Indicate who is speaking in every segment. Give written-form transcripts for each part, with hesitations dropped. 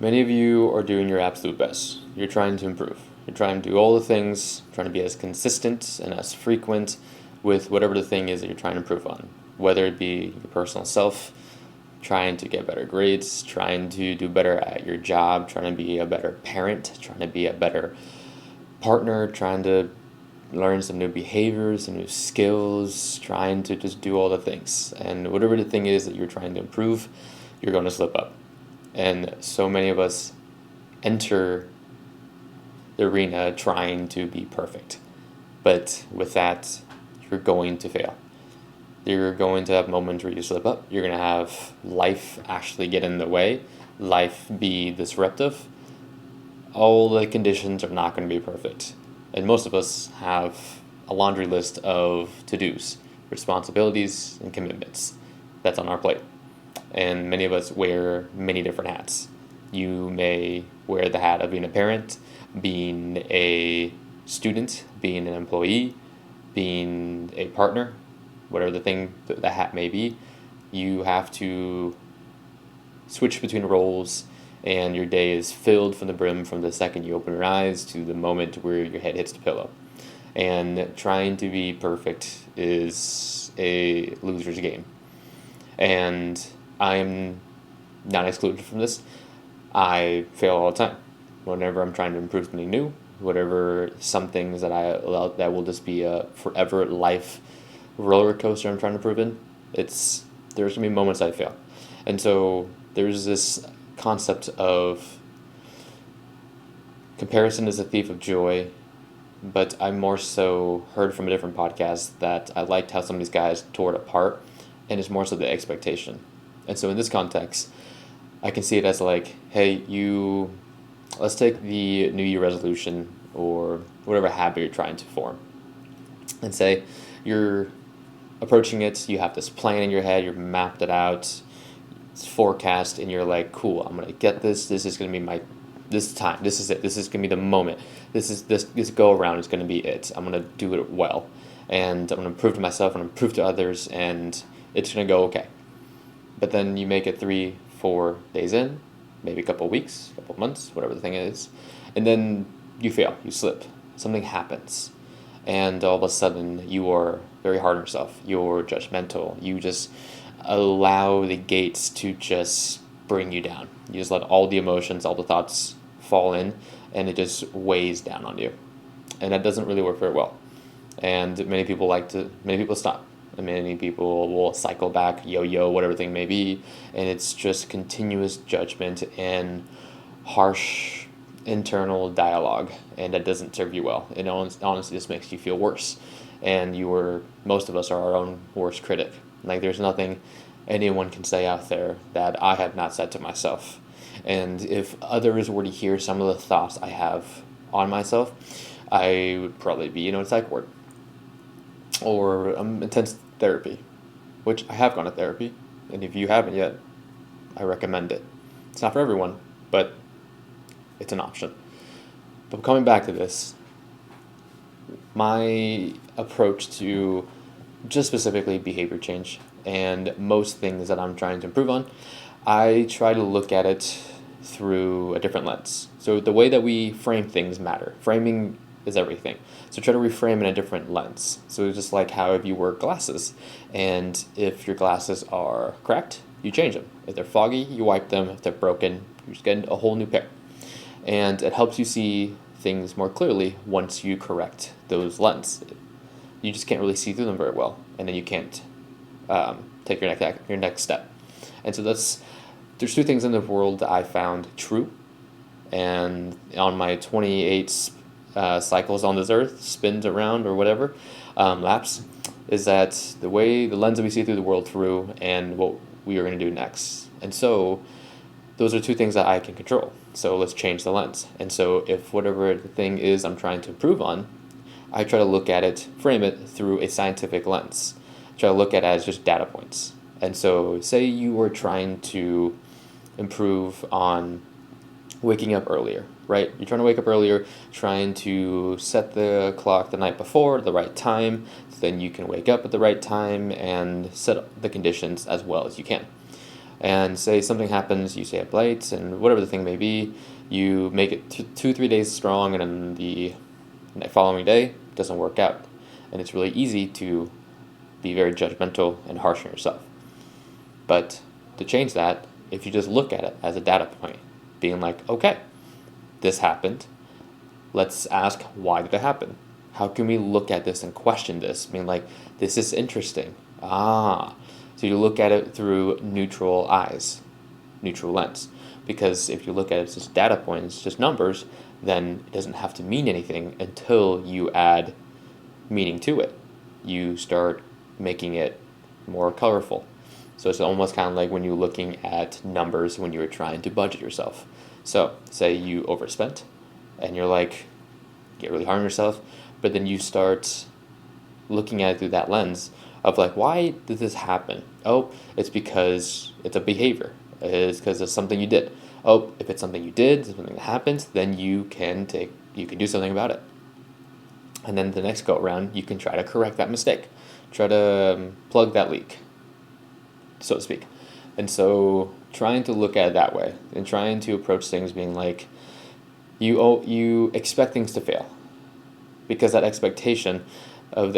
Speaker 1: Many of you are doing your absolute best. You're trying to improve. You're trying to do all the things, trying to be as consistent and as frequent with whatever the thing is that you're trying to improve on. Whether it be your personal self, trying to get better grades, trying to do better at your job, trying to be a better parent, trying to be a better partner, trying to learn some new behaviors, some new skills, trying to just do all the things. And whatever the thing is that you're trying to improve, you're going to slip up. And so many of us enter the arena trying to be perfect. But with that, you're going to fail. You're going to have moments where you slip up. You're going to have life actually get in the way, life be disruptive. All the conditions are not going to be perfect. And most of us have a laundry list of to-dos, responsibilities, and commitments that's on our plate. And many of us wear many different hats. You may wear the hat of being a parent, being a student, being an employee, being a partner, whatever the thing the hat may be. You have to switch between roles, and your day is filled from the brim from the second you open your eyes to the moment where your head hits the pillow. And trying to be perfect is a loser's game. And I'm not excluded from this. I fail all the time. Whenever I'm trying to improve something new, whatever some things that that will just be a forever life roller coaster I'm trying to improve in, there's gonna be moments I fail. And so there's this concept of comparison is a thief of joy, but I more so heard from a different podcast that I liked how some of these guys tore it apart, and it's more so the expectation. And so in this context, I can see it as like, hey, let's take the New Year resolution or whatever habit you're trying to form, and say you're approaching it, you have this plan in your head, you've mapped it out, it's forecast, and you're like, cool, I'm gonna get this is gonna be this time, this is it, this is gonna be the moment, this go around is gonna be it, I'm gonna do it well, and I'm gonna prove to myself, I'm gonna prove to others, and it's gonna go okay. But then you make it 3-4 days in, maybe a couple of weeks, a couple of months, whatever the thing is, and then you fail, you slip, something happens, and all of a sudden you are very hard on yourself, you're judgmental, you just allow the gates to just bring you down. You just let all the emotions, all the thoughts fall in, and it just weighs down on you. And that doesn't really work very well. And many people stop. And many people will cycle back, yo-yo, whatever thing may be, and it's just continuous judgment and harsh internal dialogue, and that doesn't serve you well. It honestly just makes you feel worse, and most of us are our own worst critic. Like, there's nothing anyone can say out there that I have not said to myself. And if others were to hear some of the thoughts I have on myself, I would probably be in a psych ward or intense therapy, which I have gone to therapy, and if you haven't yet, I recommend it. It's not for everyone, but it's an option. But coming back to this, my approach to just specifically behavior change and most things that I'm trying to improve on, I try to look at it through a different lens. So the way that we frame things matter. Framing is everything. So try to reframe in a different lens. So just like how if you wear glasses, and if your glasses are cracked, you change them. If they're foggy, you wipe them. If they're broken, you just get a whole new pair. And it helps you see things more clearly once you correct those lenses. You just can't really see through them very well, and then you can't take your next step. And so there's two things in the world that I found true, and on my 28 cycles on this earth, spins around or whatever, laps, is that the lens that we see through the world through, and what we are going to do next. And so those are two things that I can control. So let's change the lens. And so if whatever the thing is I'm trying to improve on, I try to look at it, frame it through a scientific lens. Try to look at it as just data points. And so say you were trying to improve on waking up earlier, right? You're trying to wake up earlier, trying to set the clock the night before, the right time, so then you can wake up at the right time and set the conditions as well as you can. And say something happens, you stay up late, and whatever the thing may be, you make it 2, 3 days strong, and then the following day it doesn't work out. And it's really easy to be very judgmental and harsh on yourself. But to change that, if you just look at it as a data point, being like, okay, this happened. Let's ask, why did it happen? How can we look at this and question this? Being like, this is interesting. So you look at it through neutral eyes, neutral lens. Because if you look at it as just data points, just numbers, then it doesn't have to mean anything until you add meaning to it. You start making it more colorful. So it's almost kind of like when you're looking at numbers when you were trying to budget yourself. So say you overspent and you're like, get really hard on yourself, but then you start looking at it through that lens of like, why did this happen? Oh, it's because it's a behavior. It's because it's something you did. Oh, if it's something you did, something that happened, then you can do something about it. And then the next go around, you can try to correct that mistake. Try to plug that leak, so to speak. And so trying to look at it that way and trying to approach things being like, you expect things to fail, because that expectation of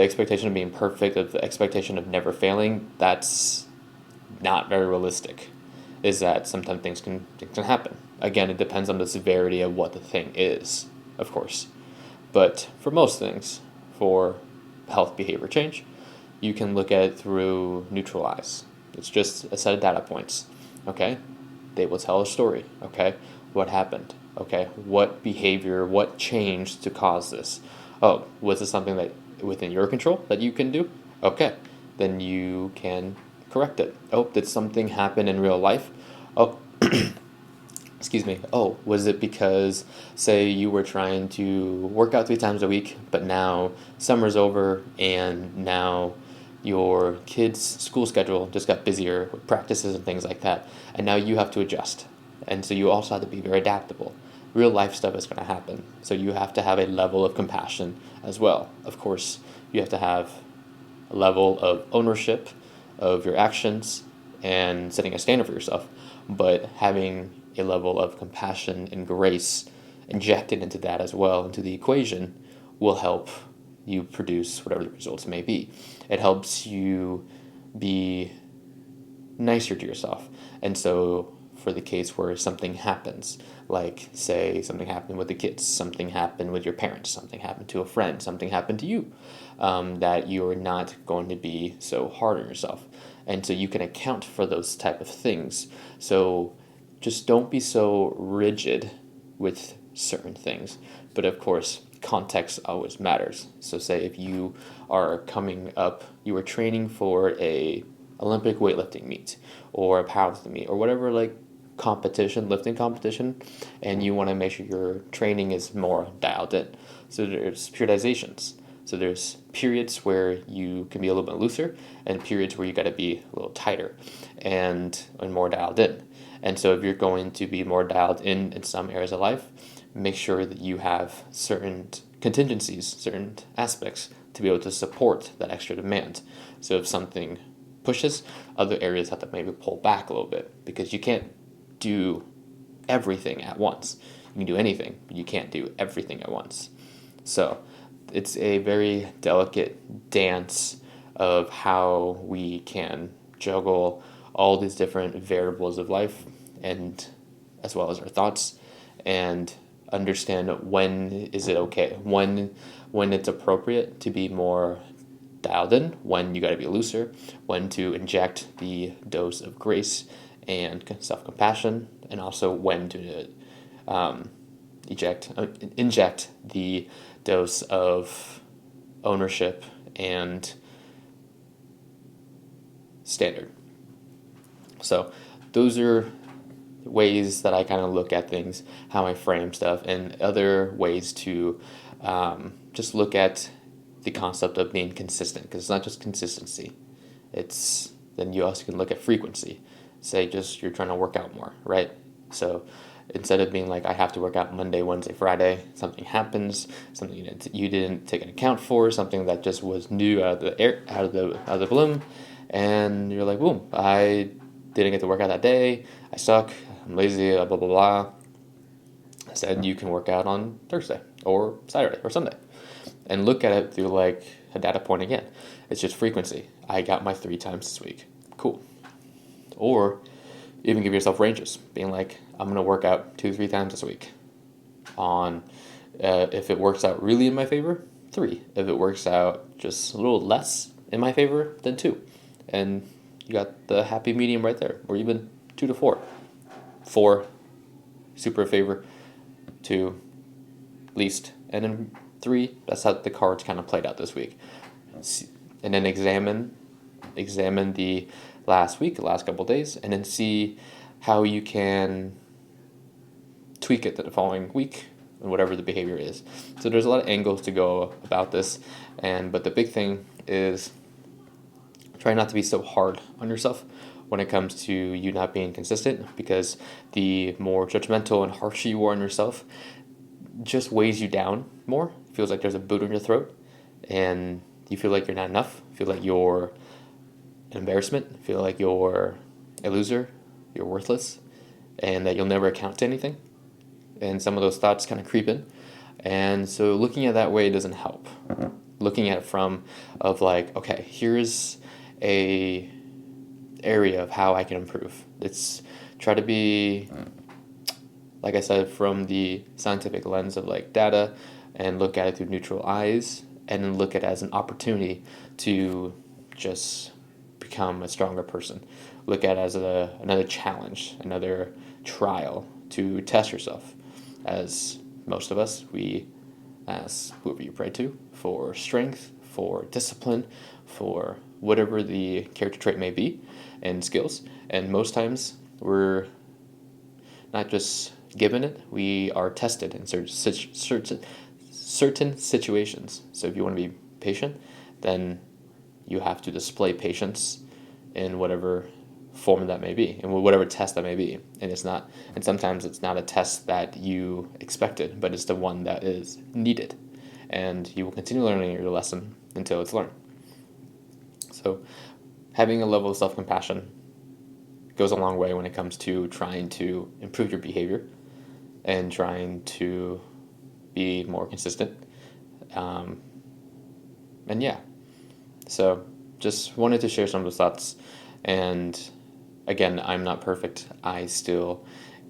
Speaker 1: being perfect, of the expectation of never failing, that's not very realistic. Is that sometimes things can happen. Again, it depends on the severity of what the thing is, of course. But for most things, for health behavior change, you can look at it through neutral eyes. It's just a set of data points. Okay, they will tell a story. Okay, what happened? Okay, what behavior, what changed to cause this? Oh, was this something that within your control that you can do? Okay, then you can correct it. Oh, did something happen in real life? Oh, excuse me. Oh, was it because, say, you were trying to work out 3 times a week, but now summer's over and now your kid's school schedule just got busier with practices and things like that, and now you have to adjust. And so you also have to be very adaptable. Real life stuff is going to happen. So you have to have a level of compassion as well. Of course, you have to have a level of ownership of your actions and setting a standard for yourself, but having a level of compassion and grace injected into that as well, into the equation, will help you produce whatever the results may be. It helps you be nicer to yourself. And so for the case where something happens, like say something happened with the kids, something happened with your parents, something happened to a friend, something happened to you, that you're not going to be so hard on yourself. And so you can account for those type of things. So just don't be so rigid with certain things. But of course, context always matters. So say if you are coming up, you are training for a Olympic weightlifting meet or a powerlifting meet or whatever, like lifting competition, and you want to make sure your training is more dialed in. So there's periodizations. So there's periods where you can be a little bit looser and periods where you got to be a little tighter and more dialed in. And so if you're going to be more dialed in some areas of life, make sure that you have certain contingencies, certain aspects to be able to support that extra demand. So if something pushes, other areas have to maybe pull back a little bit, because you can't do everything at once. You can do anything, but you can't do everything at once. So it's a very delicate dance of how we can juggle all these different variables of life, and as well as our thoughts, and understand when is it okay, when it's appropriate to be more dialed in, when you got to be looser, when to inject the dose of grace and self-compassion, and also when to inject the dose of ownership and standard. So those are ways that I kind of look at things, how I frame stuff, and other ways to just look at the concept of being consistent, because it's not just consistency. Then you also can look at frequency. Say just you're trying to work out more, right? So instead of being like, I have to work out Monday, Wednesday, Friday, something happens, something you didn't take an account for, something that just was new out of the bloom, and you're like, boom, I didn't get to work out that day, I suck, I'm lazy, blah, blah, blah. I said you can work out on Thursday or Saturday or Sunday and look at it through like a data point again. It's just frequency. I got my 3 times this week. Cool. Or even give yourself ranges, being like, I'm going to work out 2-3 times this week. On if it works out really in my favor, 3. If it works out just a little less in my favor, then 2. And you got the happy medium right there, or even 2 to 4. 4, super favor, 2, least, and then 3, that's how the cards kind of played out this week. And then examine the last week, the last couple of days, and then see how you can tweak it to the following week and whatever the behavior is. So there's a lot of angles to go about this, but the big thing is try not to be so hard on yourself when it comes to you not being consistent, because the more judgmental and harsh you are on yourself just weighs you down more. It feels like there's a boot in your throat, and you feel like you're not enough, feel like you're an embarrassment, feel like you're a loser, you're worthless, and that you'll never account to anything. And some of those thoughts kind of creep in. And so looking at it that way doesn't help. Looking at it of like, okay, here's a area of how I can improve. It's try to be, like I said, from the scientific lens of like data, and look at it through neutral eyes, and then look at it as an opportunity to just become a stronger person. Look at it as another challenge, another trial to test yourself. As most of us, we ask whoever you pray to for strength, for discipline, for whatever the character trait may be, and skills. And most times we're not just given it, we are tested in certain situations. So if you want to be patient, then you have to display patience in whatever form that may be, and whatever test that may be. And sometimes it's not a test that you expected, but it's the one that is needed. And you will continue learning your lesson until it's learned. So having a level of self-compassion goes a long way when it comes to trying to improve your behavior and trying to be more consistent. And yeah, so just wanted to share some of those thoughts. And again, I'm not perfect. I still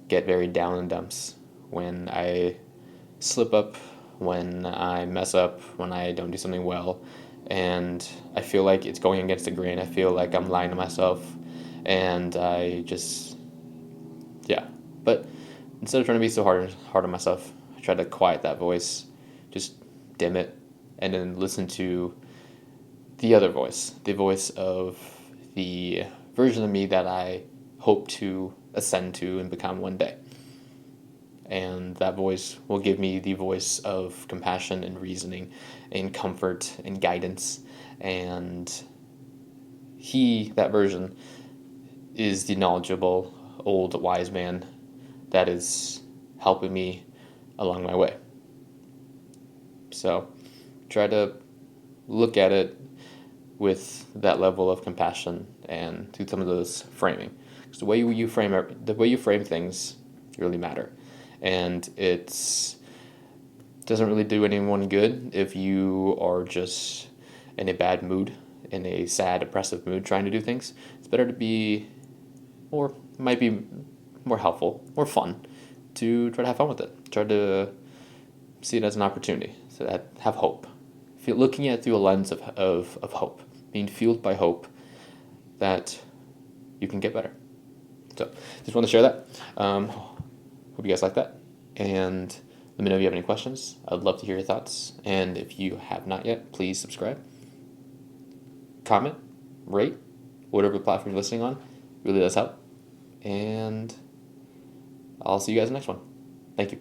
Speaker 1: get very down in dumps when I slip up, when I mess up, when I don't do something well, and I feel like it's going against the grain. I feel like I'm lying to myself, and I just, yeah. But instead of trying to be so hard on myself, I try to quiet that voice, just dim it, and then listen to the other voice, the voice of the version of me that I hope to ascend to and become one day. And that voice will give me the voice of compassion and reasoning and comfort and guidance. And that version, is the knowledgeable old wise man that is helping me along my way. So try to look at it with that level of compassion and through some of those framing. Because the way you frame things really matter. And it doesn't really do anyone good if you are just in a bad mood, in a sad, oppressive mood trying to do things. It's better to be might be more helpful, more fun, to try to have fun with it. Try to see it as an opportunity, so that have hope. Looking at it through a lens of hope, being fueled by hope that you can get better. So just want to share that. Hope you guys like that. And let me know if you have any questions. I'd love to hear your thoughts. And if you have not yet, please subscribe, comment, rate, whatever platform you're listening on. Really does help. And I'll see you guys in the next one. Thank you.